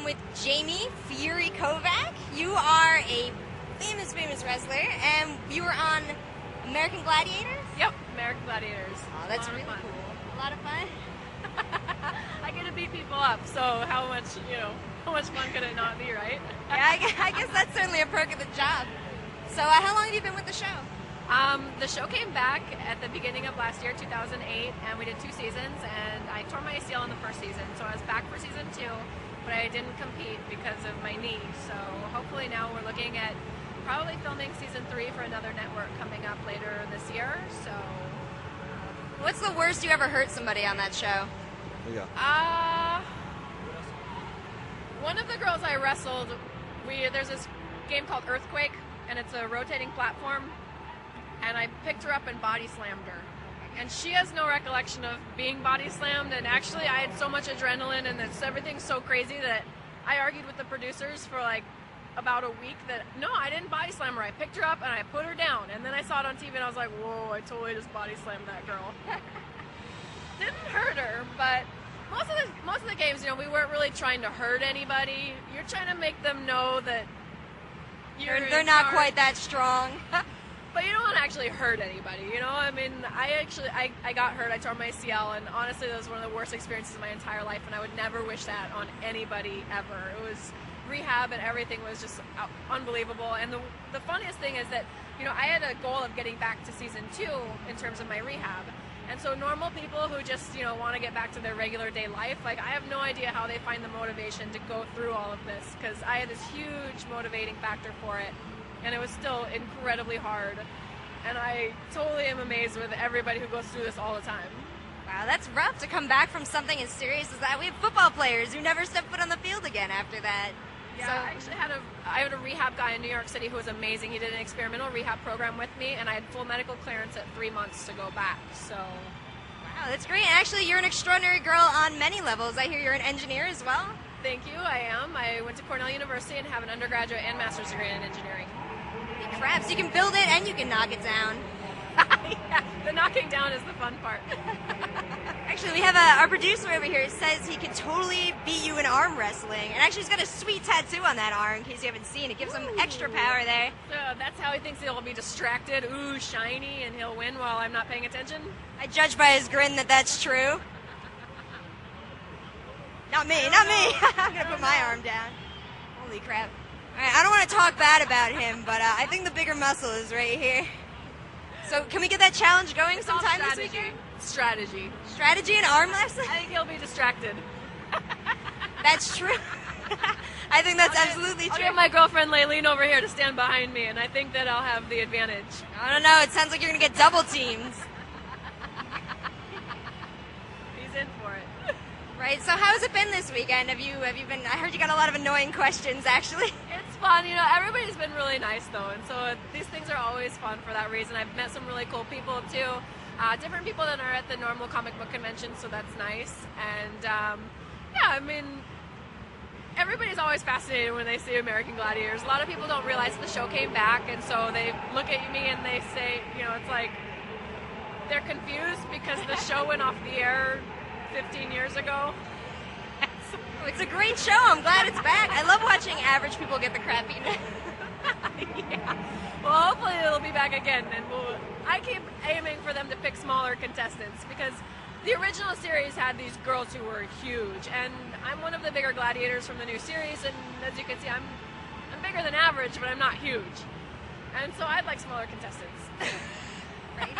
with Jamie Fury Kovack. You are a famous wrestler, and you were on American Gladiators? Yep, American Gladiators. Oh, that's really cool. A lot of fun? I get to beat people up, so how much fun could it not be, right? Yeah, I guess that's certainly a perk of the job. So how long have you been with the show? The show came back at the beginning of last year, 2008, and we did 2 seasons, and I tore my ACL in the first season, so I was back for season 2, but I didn't compete because of my knee. So hopefully now we're looking at probably filming season 3 for another network coming up later this year. So what's the worst you ever hurt somebody on that show? One of the girls I wrestled, there's this game called Earthquake, and it's a rotating platform, and I picked her up and body slammed her. And she has no recollection of being body slammed, and actually I had so much adrenaline and everything's so crazy that I argued with the producers for like about a week that no, I didn't body slam her. I picked her up and I put her down, and then I saw it on TV and I was like, whoa, I totally just body slammed that girl. Didn't hurt her, but most of the games, we weren't really trying to hurt anybody. You're trying to make them know that they're not quite that strong. But you don't want to actually hurt anybody, I mean, I got hurt. I tore my ACL, and honestly, that was one of the worst experiences of my entire life, and I would never wish that on anybody ever. It was rehab, and everything was just unbelievable. And the funniest thing is that, I had a goal of getting back to season 2 in terms of my rehab. And so normal people who just, want to get back to their regular day life, like, I have no idea how they find the motivation to go through all of this, because I had this huge motivating factor for it, and it was still incredibly hard. And I totally am amazed with everybody who goes through this all the time. Wow, that's rough to come back from something as serious as that. We have football players who never step foot on the field again after that. Yeah, so, I actually had a rehab guy in New York City who was amazing. He did an experimental rehab program with me, and I had full medical clearance at 3 months to go back. So, wow, that's great. And actually, you're an extraordinary girl on many levels. I hear you're an engineer as well. Thank you, I am. I went to Cornell University and have an undergraduate and master's degree in engineering. Holy crap, so you can build it and you can knock it down. Yeah, the knocking down is the fun part. Actually, we have our producer over here says he could totally beat you in arm wrestling. And actually, he's got a sweet tattoo on that arm, in case you haven't seen. It gives him extra power there. So that's how he thinks he'll be distracted, ooh, shiny, and he'll win while I'm not paying attention? I judge by his grin that that's true. Not me. I'm going to put my arm down. Holy crap. All right, I don't want to talk bad about him, but I think the bigger muscle is right here. So can we get that challenge going sometime this weekend? Strategy. Strategy and arm wrestling? I think he'll be distracted. That's true. I think that's absolutely true. I'll get my girlfriend Laylene over here to stand behind me, and I think that I'll have the advantage. I don't know. It sounds like you're going to get double teamed. He's in for it. Right. So how has it been this weekend? Have you been? I heard you got a lot of annoying questions, actually. It's fun. Everybody's been really nice though, and so these things are always fun for that reason. I've met some really cool people too, different people than are at the normal comic book convention, so that's nice. And yeah, I mean, everybody's always fascinated when they see American Gladiators. A lot of people don't realize the show came back, and so they look at me and they say, it's like they're confused because the show went off the air 15 years ago. It's a great show. I'm glad it's back. I love watching average people get the crap beaten. Yeah. Well, hopefully it'll be back again, and I keep aiming for them to pick smaller contestants, because the original series had these girls who were huge, and I'm one of the bigger gladiators from the new series, and as you can see, I'm bigger than average, but I'm not huge. And so I'd like smaller contestants. Right.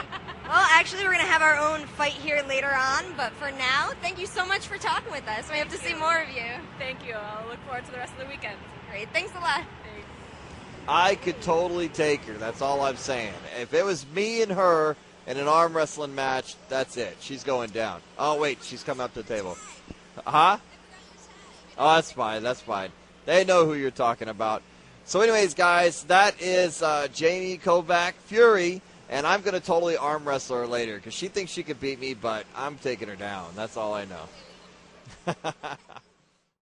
Well, actually, we're going to have our own fight here later on, but for now, thank you so much for talking with us. We have to see more of you. Thank you. I'll look forward to the rest of the weekend. Great. Thanks a lot. Thanks. I could totally take her. That's all I'm saying. If it was me and her in an arm wrestling match, that's it. She's going down. Oh, wait. She's coming up to the table. Huh? Oh, that's fine. That's fine. They know who you're talking about. So anyways, guys, that is Jamie Kovack Fury. And I'm going to totally arm wrestle her later because she thinks she could beat me, but I'm taking her down. That's all I know.